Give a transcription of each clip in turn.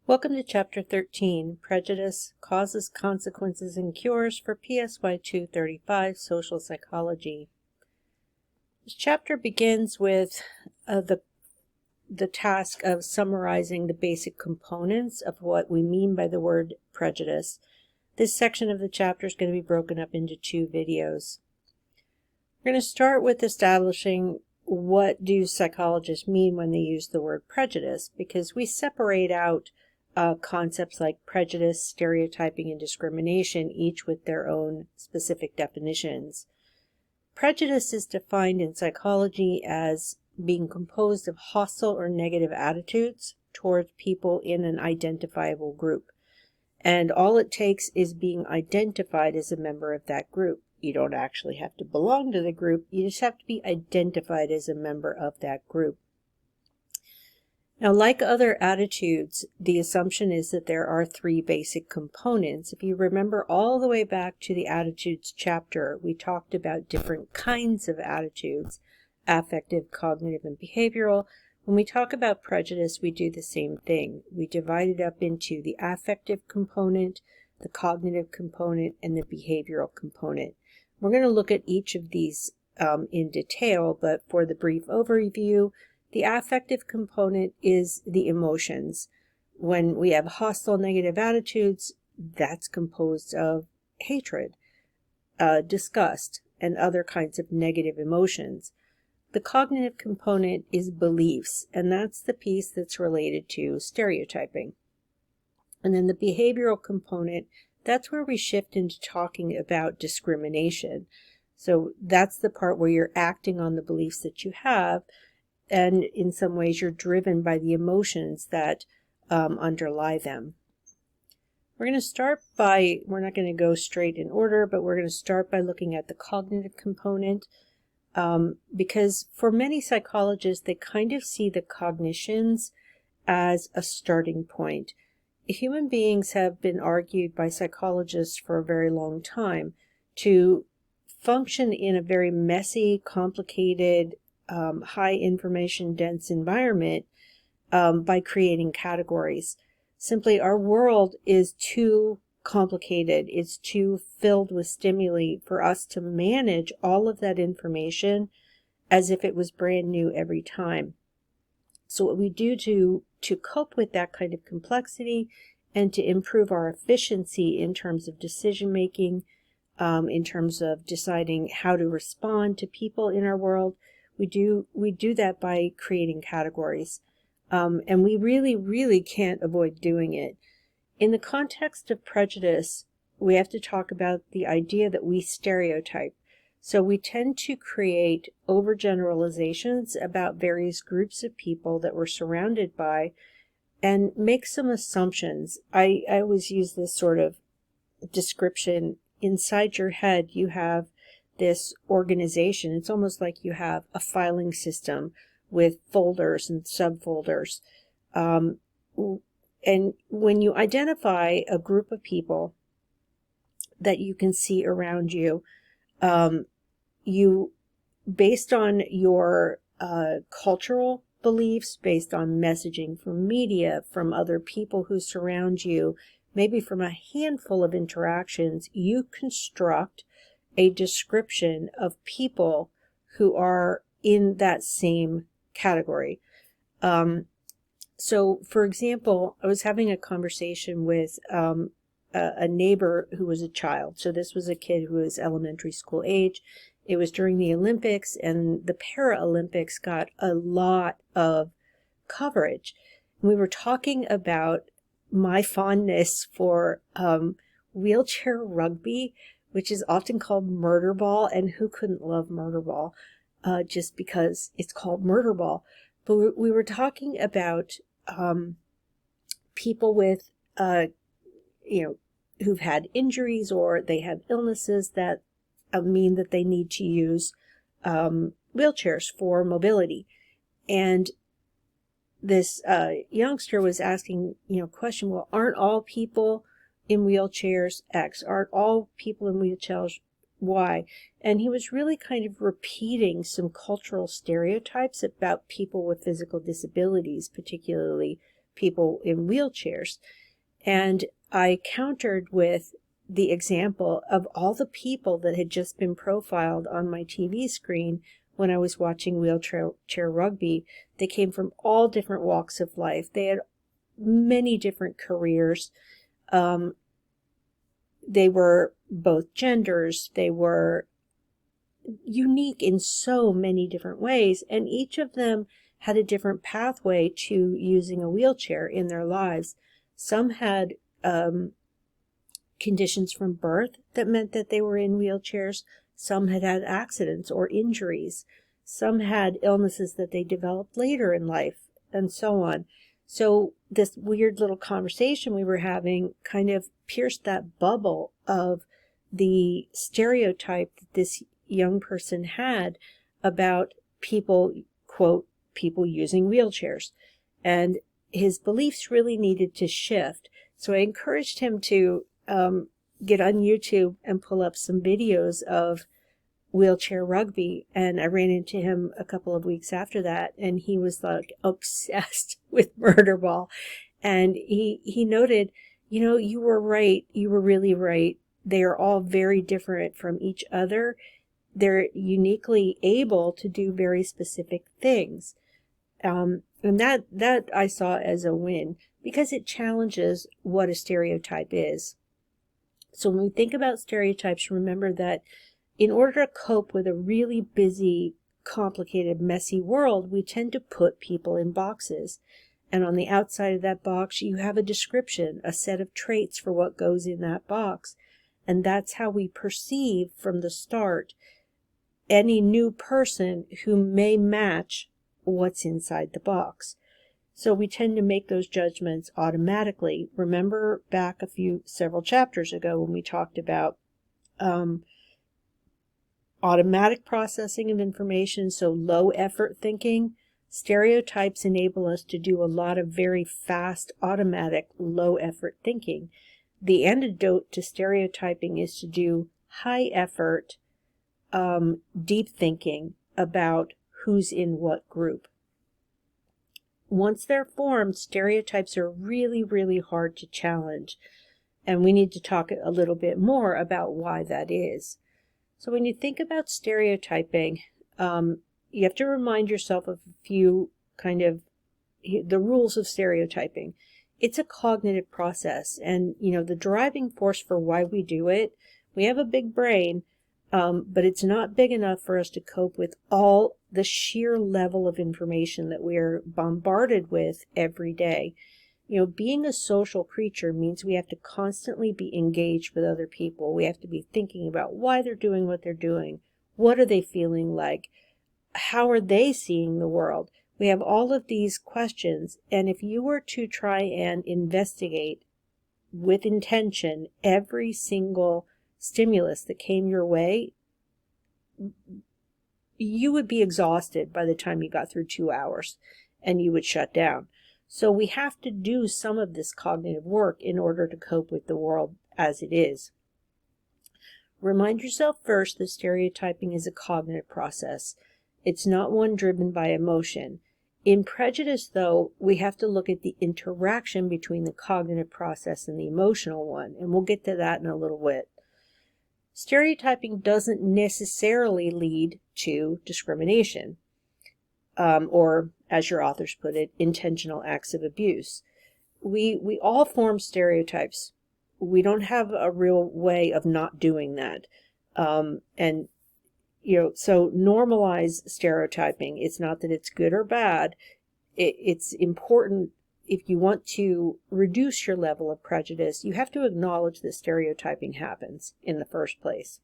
Welcome to Chapter 13, Prejudice, Causes, Consequences, and Cures for PSY 235, Social Psychology. This chapter begins with the task of summarizing the basic components of what we mean by the word prejudice. This section of the chapter is going to be broken up into two videos. We're going to start with establishing what do psychologists mean when they use the word prejudice, because we separate out concepts like prejudice, stereotyping, and discrimination, each with their own specific definitions. Prejudice is defined in psychology as being composed of hostile or negative attitudes towards people in an identifiable group. And all it takes is being identified as a member of that group. You don't actually have to belong to the group, you just have to be identified as a member of that group. Now, like other attitudes, the assumption is that there are three basic components. If you remember all the way back to the attitudes chapter, we talked about different kinds of attitudes, affective, cognitive, and behavioral. When we talk about prejudice, we do the same thing. We divide it up into the affective component, the cognitive component, and the behavioral component. We're going to look at each of these in detail, but for the brief overview, the affective component is the emotions. When we have hostile negative attitudes, that's composed of hatred, disgust, and other kinds of negative emotions. The cognitive component is beliefs, and that's the piece that's related to stereotyping. And then the behavioral component, that's where we shift into talking about discrimination. So that's the part where you're acting on the beliefs that you have, and in some ways you're driven by the emotions that underlie them. We're going to start by, we're not going to go straight in order, but we're going to start by looking at the cognitive component, because for many psychologists, they kind of see the cognitions as a starting point. Human beings have been argued by psychologists for a very long time to function in a very messy, complicated, high information dense environment by creating categories. Simply, our world is too complicated. It's too filled with stimuli for us to manage all of that information as if it was brand new every time. So what we do to cope with that kind of complexity and to improve our efficiency in terms of decision making, in terms of deciding how to respond to people in our world, we do that by creating categories. And we really can't avoid doing it. In the context of prejudice, we have to talk about the idea that we stereotype. So we tend to create overgeneralizations about various groups of people that we're surrounded by and make some assumptions. I always use this sort of description. Inside your head, you have this organization. It's almost like you have a filing system with folders and subfolders. And when you identify a group of people that you can see around you, you, based on your cultural beliefs, based on messaging from media, from other people who surround you, maybe from a handful of interactions, you construct a description of people who are in that same category. So, for example, I was having a conversation with a neighbor who was a child. So this was a kid who was elementary school age. It was during the Olympics, and the Paralympics got a lot of coverage. And we were talking about my fondness for wheelchair rugby, which is often called murder ball, and who couldn't love murder ball just because it's called murder ball. But we were talking about people with, who've had injuries or they have illnesses that mean that they need to use wheelchairs for mobility. And this youngster was asking, question, well, aren't all people in wheelchairs X? Aren't all people in wheelchairs Y? And he was really kind of repeating some cultural stereotypes about people with physical disabilities, particularly people in wheelchairs. And I countered with the example of all the people that had just been profiled on my TV screen when I was watching wheelchair rugby. They came from all different walks of life. They had many different careers. They were both genders. They were unique in so many different ways, and each of them had a different pathway to using a wheelchair in their lives. Some had conditions from birth that meant that they were in wheelchairs. Some had had accidents or injuries. Some had illnesses that they developed later in life, and so on. So this weird little conversation we were having kind of pierced that bubble of the stereotype that this young person had about people, quote, people using wheelchairs. And his beliefs really needed to shift. So I encouraged him to get on YouTube and pull up some videos of wheelchair rugby, and I ran into him a couple of weeks after that, and he was like obsessed with murder ball. And he noted, you were right, you were really right. They are all very different from each other. They're uniquely able to do very specific things. And that I saw as a win, because it challenges what a stereotype is. So when we think about stereotypes, remember that in order to cope with a really busy, complicated, messy world, we tend to put people in boxes. And on the outside of that box, you have a description, a set of traits for what goes in that box. And that's how we perceive from the start any new person who may match what's inside the box. So we tend to make those judgments automatically. Remember back several chapters ago when we talked about automatic processing of information, so low effort thinking. Stereotypes enable us to do a lot of very fast, automatic, low effort thinking. The antidote to stereotyping is to do high effort, deep thinking about who's in what group. Once they're formed, stereotypes are really, really hard to challenge. And we need to talk a little bit more about why that is. So when you think about stereotyping, you have to remind yourself of a few the rules of stereotyping. It's a cognitive process, and the driving force for why we do it, we have a big brain, but it's not big enough for us to cope with all the sheer level of information that we're bombarded with every day. Being a social creature means we have to constantly be engaged with other people. We have to be thinking about why they're doing what they're doing. What are they feeling like? How are they seeing the world? We have all of these questions, and if you were to try and investigate with intention every single stimulus that came your way, you would be exhausted by the time you got through 2 hours, and you would shut down. So we have to do some of this cognitive work in order to cope with the world as it is. Remind yourself first that stereotyping is a cognitive process. It's not one driven by emotion. In Prejudice, though, we have to look at the interaction between the cognitive process and the emotional one, and we'll get to that in a little bit. Stereotyping doesn't necessarily lead to discrimination, or, as your authors put it, intentional acts of abuse. We all form stereotypes. We don't have a real way of not doing that. So normalize stereotyping. It's not that it's good or bad. It's important. If you want to reduce your level of prejudice, you have to acknowledge that stereotyping happens in the first place.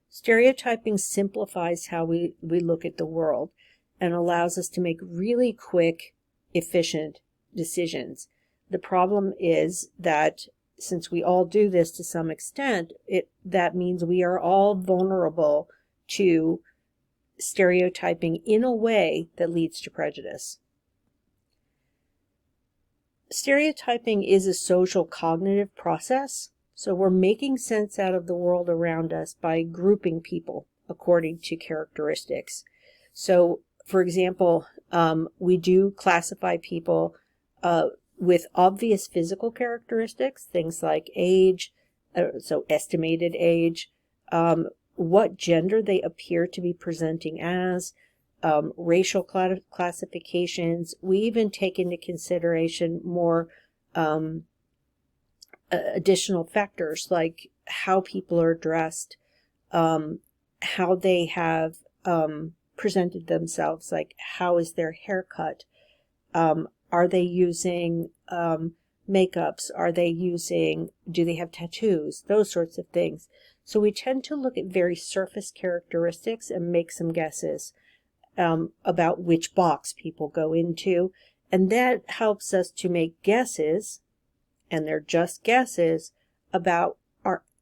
Stereotyping simplifies how we look at the world and allows us to make really quick, efficient decisions. The problem is that since we all do this to some extent, that means we are all vulnerable to stereotyping in a way that leads to prejudice. Stereotyping is a social cognitive process, so we're making sense out of the world around us by grouping people according to characteristics. So, for example, We do classify people with obvious physical characteristics, things like age, so estimated age, what gender they appear to be presenting as, racial classifications. We even take into consideration more additional factors like how people are dressed, how they have presented themselves, like how is their haircut, are they using makeups, do they have tattoos, those sorts of things. So we tend to look at very surface characteristics and make some guesses about which box people go into, and that helps us to make guesses, and they're just guesses, about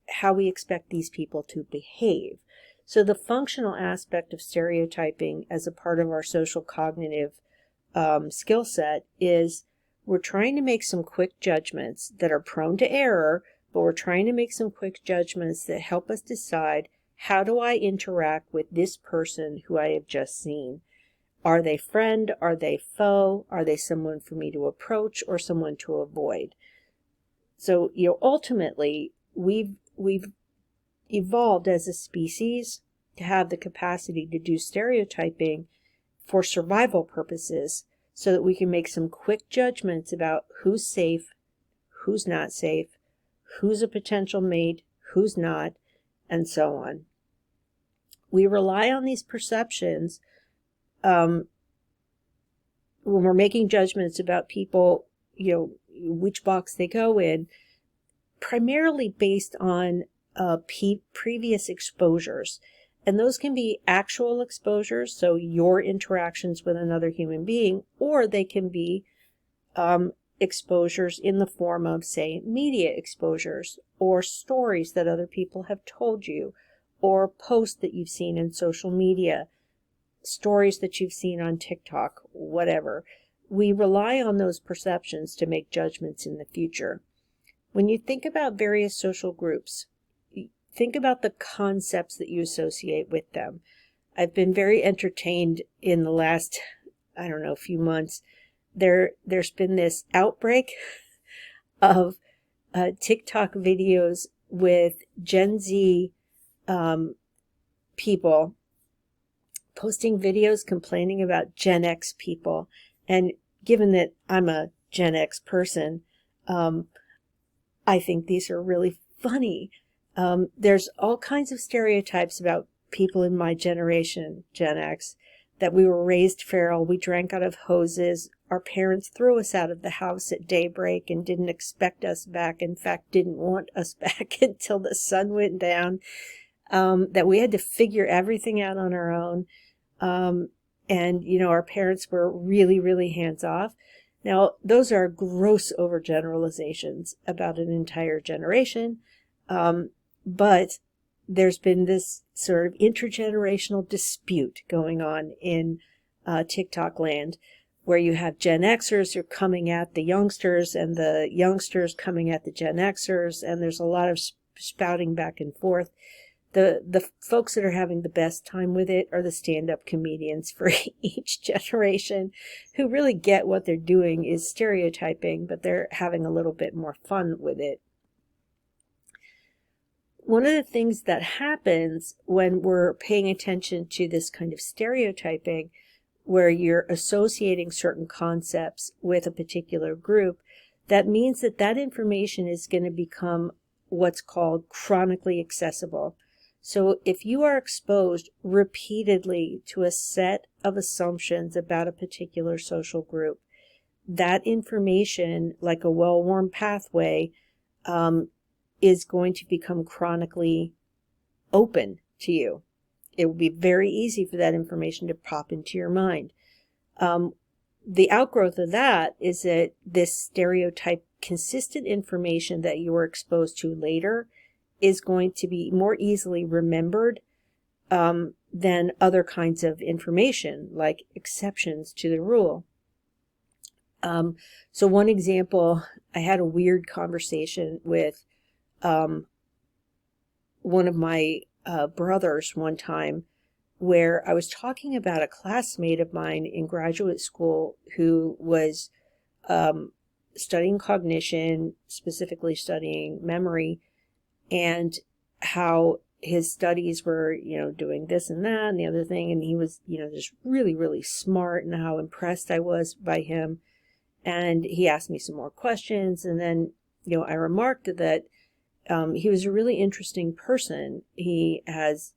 how we expect these people to behave. So the functional aspect of stereotyping as a part of our social cognitive skill set is we're trying to make some quick judgments that are prone to error, but we're trying to make some quick judgments that help us decide, how do I interact with this person who I have just seen? Are they friend? Are they foe? Are they someone for me to approach or someone to avoid? So, ultimately, we've evolved as a species to have the capacity to do stereotyping for survival purposes so that we can make some quick judgments about who's safe, who's not safe, who's a potential mate, who's not, and so on. We rely on these perceptions when we're making judgments about people, which box they go in, primarily based on previous exposures. And those can be actual exposures, so your interactions with another human being, or they can be exposures in the form of, say, media exposures, or stories that other people have told you, or posts that you've seen in social media, stories that you've seen on TikTok, whatever. We rely on those perceptions to make judgments in the future. When you think about various social groups, think about the concepts that you associate with them. I've been very entertained in the last, few months. There's been this outbreak of TikTok videos with Gen Z people posting videos complaining about Gen X people. And given that I'm a Gen X person, I think these are really funny. There's all kinds of stereotypes about people in my generation, Gen X, that we were raised feral, we drank out of hoses, our parents threw us out of the house at daybreak and didn't expect us back, in fact, didn't want us back until the sun went down, that we had to figure everything out on our own. And our parents were really, really hands-off. Now, those are gross overgeneralizations about an entire generation, but there's been this sort of intergenerational dispute going on in TikTok land, where you have Gen Xers who are coming at the youngsters and the youngsters coming at the Gen Xers, and there's a lot of spouting back and forth. The folks that are having the best time with it are the stand-up comedians for each generation, who really get what they're doing is stereotyping, but they're having a little bit more fun with it. One of the things that happens when we're paying attention to this kind of stereotyping, where you're associating certain concepts with a particular group, that means that that information is going to become what's called chronically accessible. So if you are exposed repeatedly to a set of assumptions about a particular social group, that information, like a well-worn pathway, is going to become chronically open to you. It will be very easy for that information to pop into your mind. The outgrowth of that is that this stereotype consistent information that you were exposed to later is going to be more easily remembered than other kinds of information, like exceptions to the rule. So one example, I had a weird conversation with one of my brothers one time where I was talking about a classmate of mine in graduate school who was studying cognition, specifically studying memory, and how his studies were, doing this and that and the other thing. And he was, just really, really smart, and how impressed I was by him. And he asked me some more questions. And then, I remarked that he was a really interesting person. He's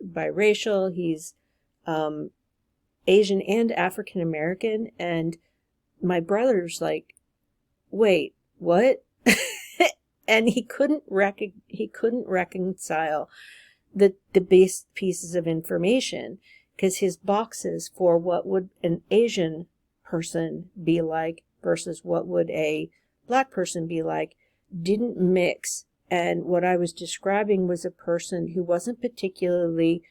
biracial, he's Asian and African American. And my brother's like, wait, what? And he couldn't reconcile the base pieces of information, because his boxes for what would an Asian person be like versus what would a Black person be like didn't mix. And what I was describing was a person who wasn't particularly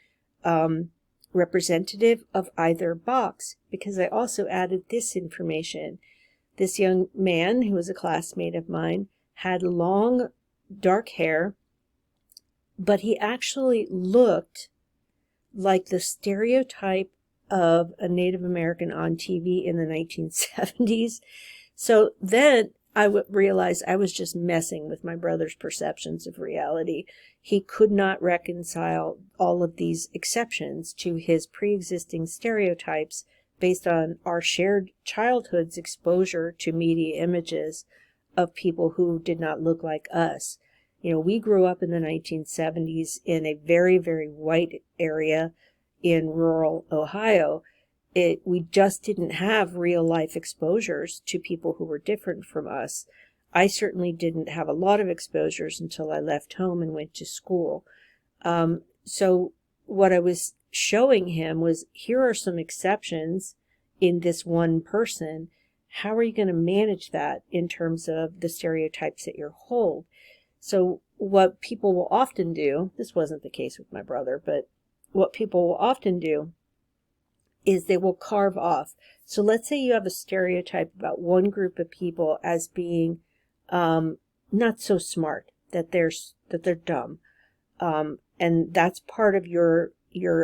representative of either box, because I also added this information. This young man, who was a classmate of mine, had long, dark hair, but he actually looked like the stereotype of a Native American on TV in the 1970s. So then I realized I was just messing with my brother's perceptions of reality. He could not reconcile all of these exceptions to his pre-existing stereotypes based on our shared childhood's exposure to media images of people who did not look like us. We grew up in the 1970s in a very, very white area in rural Ohio. We just didn't have real life exposures to people who were different from us. I certainly didn't have a lot of exposures until I left home and went to school. So what I was showing him was, here are some exceptions in this one person. How are you going to manage that in terms of the stereotypes that you hold? So what people will often do, this wasn't the case with my brother, but what people will often do is they will carve off. So let's say you have a stereotype about one group of people as being not so smart, that they're dumb. And that's part of your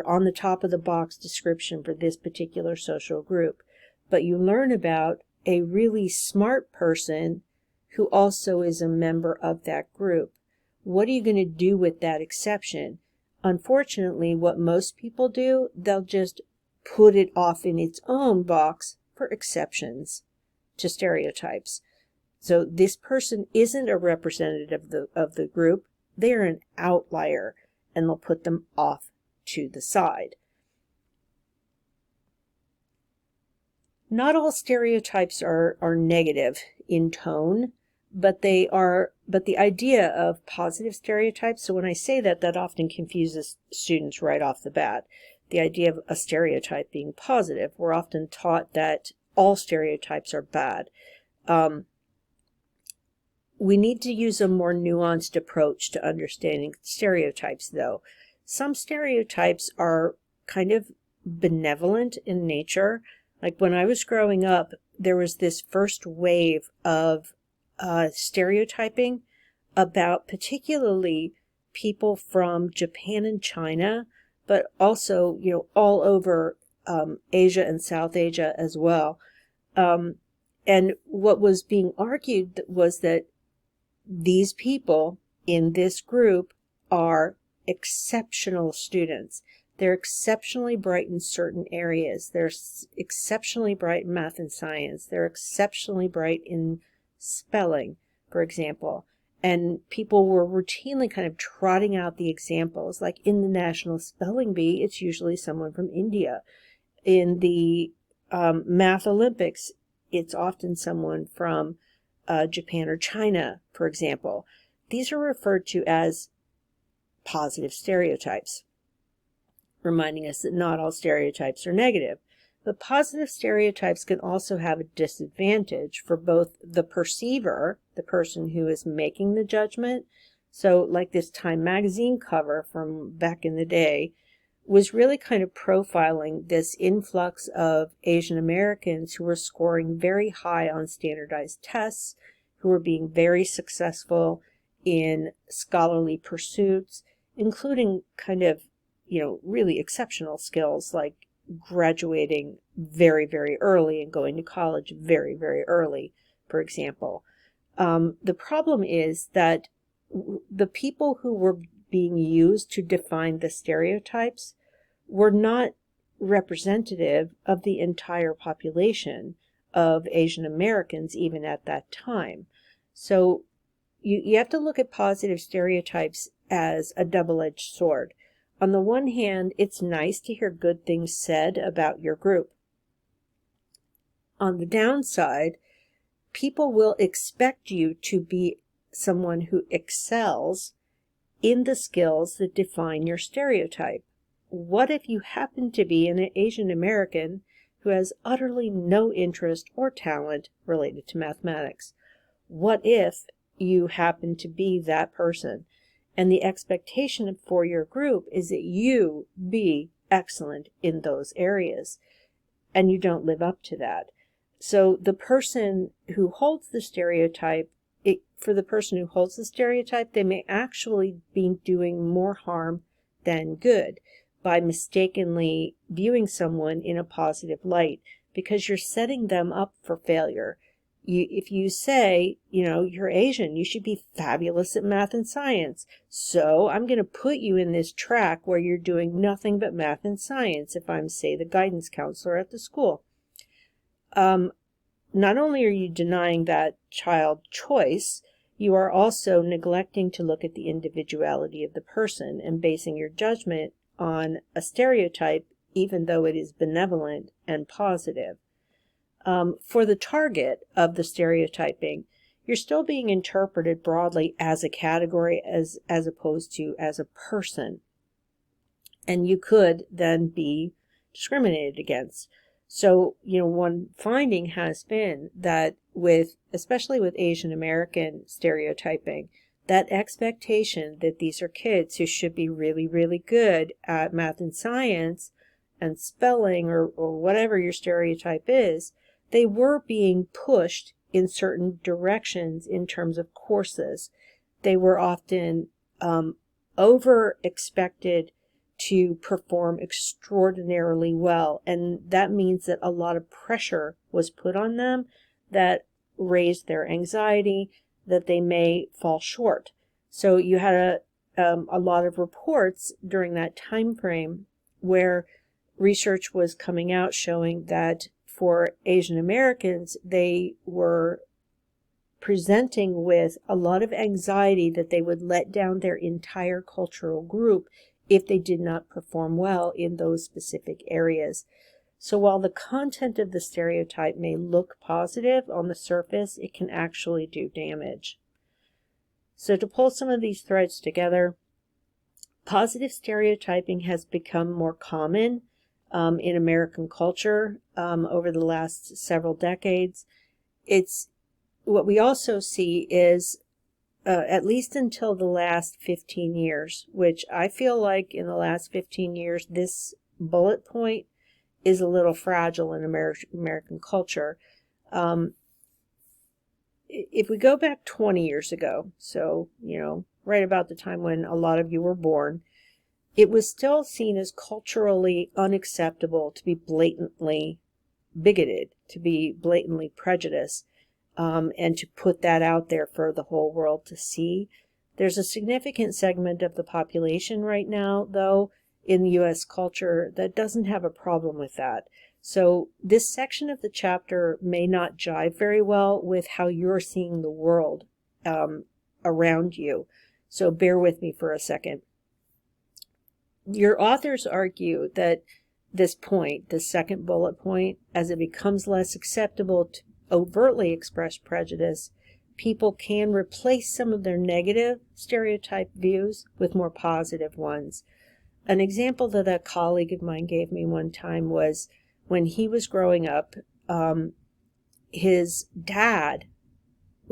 on the top of the box description for this particular social group. But you learn about a really smart person who also is a member of that group. What are you going to do with that exception? Unfortunately, what most people do, they'll just put it off in its own box for exceptions to stereotypes. So this person isn't a representative of the group. They're an outlier, and they'll put them off to the side. Not all stereotypes are negative in tone, but the idea of positive stereotypes, so when I say that, that often confuses students right off the bat. The idea of a stereotype being positive, we're often taught that all stereotypes are bad. We need to use a more nuanced approach to understanding stereotypes, though. Some stereotypes are kind of benevolent in nature. Like when I was growing up, there was this first wave of stereotyping about particularly people from Japan and China, but also, all over Asia and South Asia as well. And what was being argued was that these people in this group are exceptional students. They're exceptionally bright in certain areas. They're exceptionally bright in math and science. They're exceptionally bright in spelling, for example. And people were routinely kind of trotting out the examples. Like in the National Spelling Bee, it's usually someone from India. In the Math Olympics, it's often someone from Japan or China, for example. These are referred to as positive stereotypes, reminding us that not all stereotypes are negative. But positive stereotypes can also have a disadvantage for both the perceiver, the person who is making the judgment. So like this Time magazine cover from back in the day was really kind of profiling this influx of Asian Americans who were scoring very high on standardized tests, who were being very successful in scholarly pursuits, including kind of really exceptional skills like graduating very, very early and going to college very, very early, for example. The problem is that the people who were being used to define the stereotypes were not representative of the entire population of Asian Americans even at that time. So you have to look at positive stereotypes as a double-edged sword. On the one hand, it's nice to hear good things said about your group. On the downside, people will expect you to be someone who excels in the skills that define your stereotype. What if you happen to be an Asian American who has utterly no interest or talent related to mathematics? What if you happen to be that person, and the expectation for your group is that you be excellent in those areas, and you don't live up to that? So the person who holds the stereotype, for the person who holds the stereotype, they may actually be doing more harm than good by mistakenly viewing someone in a positive light, because you're setting them up for failure. If you say, you're Asian, you should be fabulous at math and science, so I'm going to put you in this track where you're doing nothing but math and science, if I'm, say, the guidance counselor at the school. Not only are you denying that child choice, you are also neglecting to look at the individuality of the person and basing your judgment on a stereotype, even though it is benevolent and positive. For the target of the stereotyping, you're still being interpreted broadly as a category as opposed to as a person. And you could then be discriminated against. So, one finding has been that especially with Asian American stereotyping, that expectation that these are kids who should be really, really good at math and science and spelling or whatever your stereotype is, they were being pushed in certain directions in terms of courses. They were often over-expected to perform extraordinarily well, and that means that a lot of pressure was put on them that raised their anxiety, that they may fall short. So you had a lot of reports during that time frame where research was coming out showing that for Asian Americans, they were presenting with a lot of anxiety that they would let down their entire cultural group if they did not perform well in those specific areas. So while the content of the stereotype may look positive on the surface, it can actually do damage. So to pull some of these threads together, positive stereotyping has become more common in American culture over the last several decades. What we also see is at least until the last 15 years, which I feel like in the last 15 years, this bullet point is a little fragile in American culture. If we go back 20 years ago, so, right about the time when a lot of you were born, it was still seen as culturally unacceptable to be blatantly bigoted, to be blatantly prejudiced. And to put that out there for the whole world to see. There's a significant segment of the population right now, though, in the U.S. culture that doesn't have a problem with that. So this section of the chapter may not jive very well with how you're seeing the world around you. So bear with me for a second. Your authors argue that this point, the second bullet point, as it becomes less acceptable to overtly express prejudice, people can replace some of their negative stereotype views with more positive ones. An example that a colleague of mine gave me one time was when he was growing up, his dad,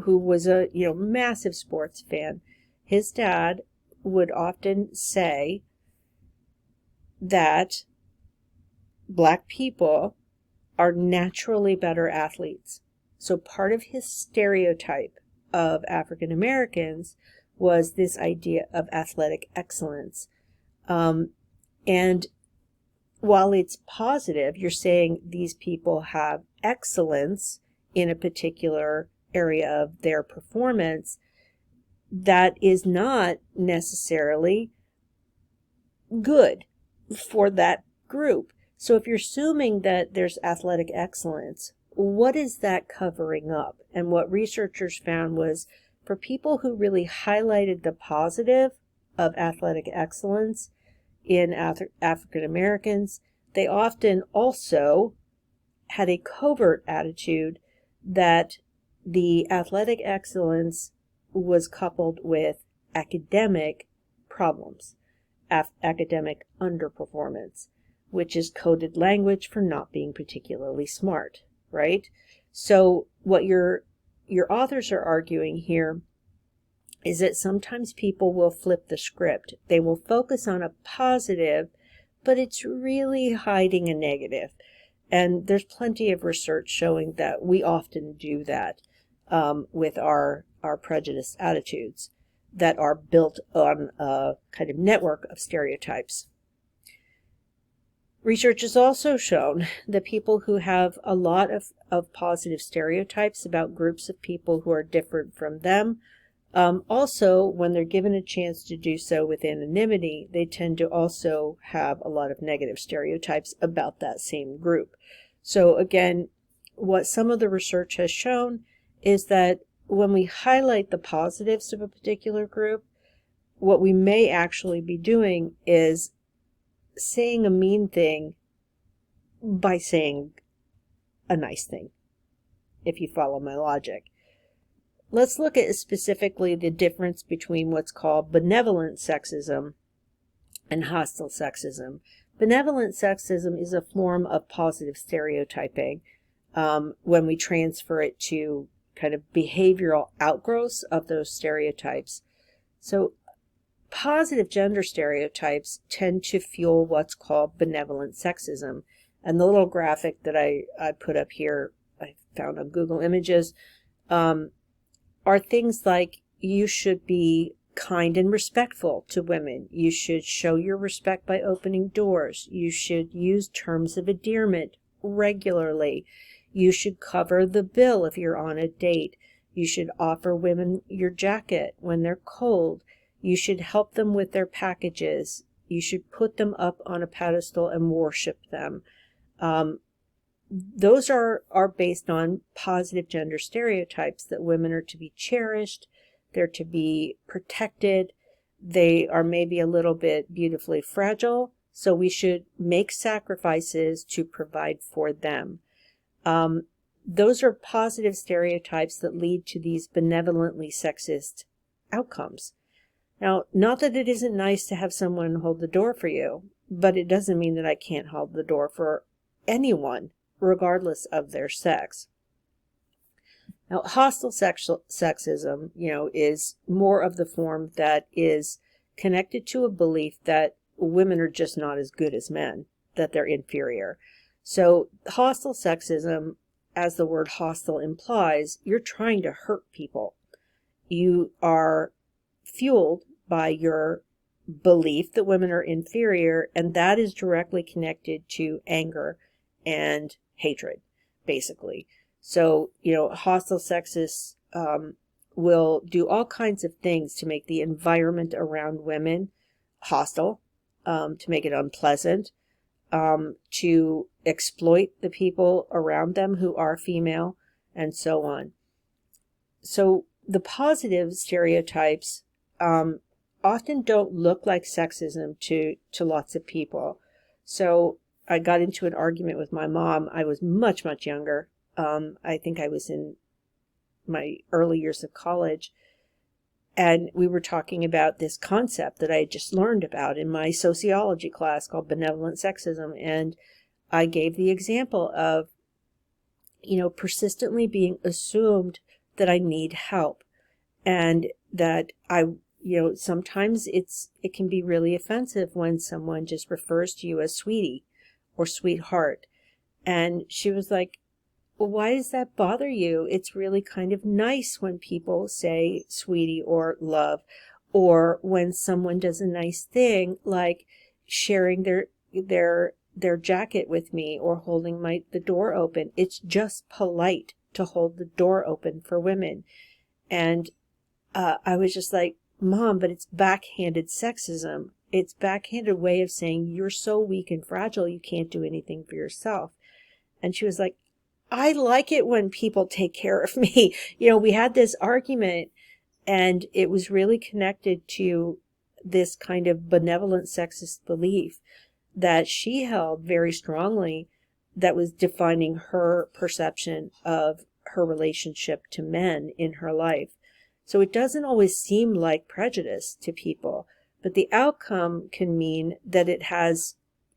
who was a massive sports fan, his dad would often say that black people are naturally better athletes. So part of his stereotype of African Americans was this idea of athletic excellence. And while it's positive, you're saying these people have excellence in a particular area of their performance, that is not necessarily good for that group. So if you're assuming that there's athletic excellence, what is that covering up? And what researchers found was, for people who really highlighted the positive of athletic excellence in African Americans, they often also had a covert attitude that the athletic excellence was coupled with academic problems, academic underperformance, which is coded language for not being particularly smart, right? So what your authors are arguing here is that sometimes people will flip the script. They will focus on a positive, but it's really hiding a negative. And there's plenty of research showing that we often do that with our prejudice attitudes that are built on a kind of network of stereotypes. Research has also shown that people who have a lot of positive stereotypes about groups of people who are different from them, also, when they're given a chance to do so with anonymity, they tend to also have a lot of negative stereotypes about that same group. So again, what some of the research has shown is that when we highlight the positives of a particular group, what we may actually be doing is saying a mean thing by saying a nice thing, if you follow my logic. Let's look at specifically the difference between what's called benevolent sexism and hostile sexism. Benevolent sexism is a form of positive stereotyping when we transfer it to kind of behavioral outgrowths of those stereotypes. So positive gender stereotypes tend to fuel what's called benevolent sexism. And the little graphic that I put up here, I found on Google Images, are things like you should be kind and respectful to women. You should show your respect by opening doors. You should use terms of endearment regularly. You should cover the bill if you're on a date. You should offer women your jacket when they're cold. You should help them with their packages. You should put them up on a pedestal and worship them. Those are based on positive gender stereotypes that women are to be cherished, they're to be protected, they are maybe a little bit beautifully fragile, so we should make sacrifices to provide for them. Those are positive stereotypes that lead to these benevolently sexist outcomes. Now, not that it isn't nice to have someone hold the door for you, but it doesn't mean that I can't hold the door for anyone, regardless of their sex. Now, hostile sexism, is more of the form that is connected to a belief that women are just not as good as men, that they're inferior. So hostile sexism, as the word hostile implies, you're trying to hurt people. You are fueled by your belief that women are inferior, and that is directly connected to anger and hatred, basically. So, hostile sexists will do all kinds of things to make the environment around women hostile, to make it unpleasant, to exploit the people around them who are female, and so on. So the positive stereotypes often don't look like sexism to lots of people. So I got into an argument with my mom. I was much, much younger. I think I was in my early years of college. And we were talking about this concept that I had just learned about in my sociology class called benevolent sexism. And I gave the example of, persistently being assumed that I need help. And that sometimes it can be really offensive when someone just refers to you as sweetie or sweetheart. And she was like, well, why does that bother you? It's really kind of nice when people say sweetie or love, or when someone does a nice thing, like sharing their jacket with me or holding the door open. It's just polite to hold the door open for women. And I was just like, Mom, but it's backhanded sexism. It's backhanded way of saying you're so weak and fragile you can't do anything for yourself. And she was like, I like it when people take care of me. We had this argument, and it was really connected to this kind of benevolent sexist belief that she held very strongly, that was defining her perception of her relationship to men in her life. So it doesn't always seem like prejudice to people, but the outcome can mean that it has,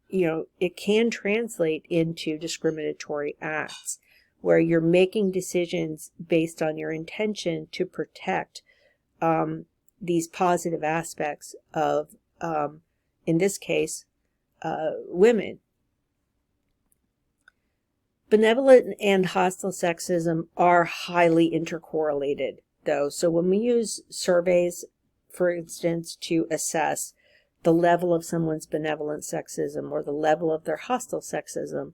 it can translate into discriminatory acts where you're making decisions based on your intention to protect these positive aspects of, in this case, women. Benevolent and hostile sexism are highly intercorrelated, though. So when we use surveys, for instance, to assess the level of someone's benevolent sexism or the level of their hostile sexism,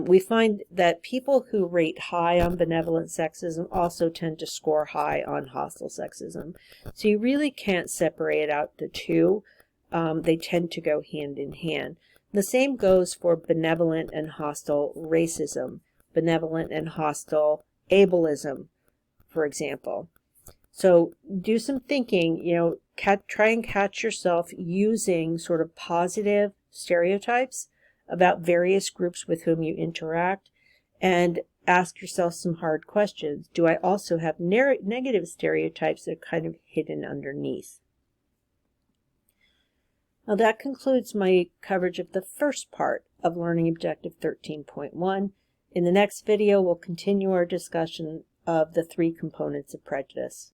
we find that people who rate high on benevolent sexism also tend to score high on hostile sexism. So you really can't separate out the two. They tend to go hand in hand. The same goes for benevolent and hostile racism, benevolent and hostile ableism, for example. So do some thinking, try and catch yourself using sort of positive stereotypes about various groups with whom you interact, and ask yourself some hard questions. Do I also have negative stereotypes that are kind of hidden underneath? Now that concludes my coverage of the first part of Learning Objective 13.1. In the next video, we'll continue our discussion of the 3 components of prejudice.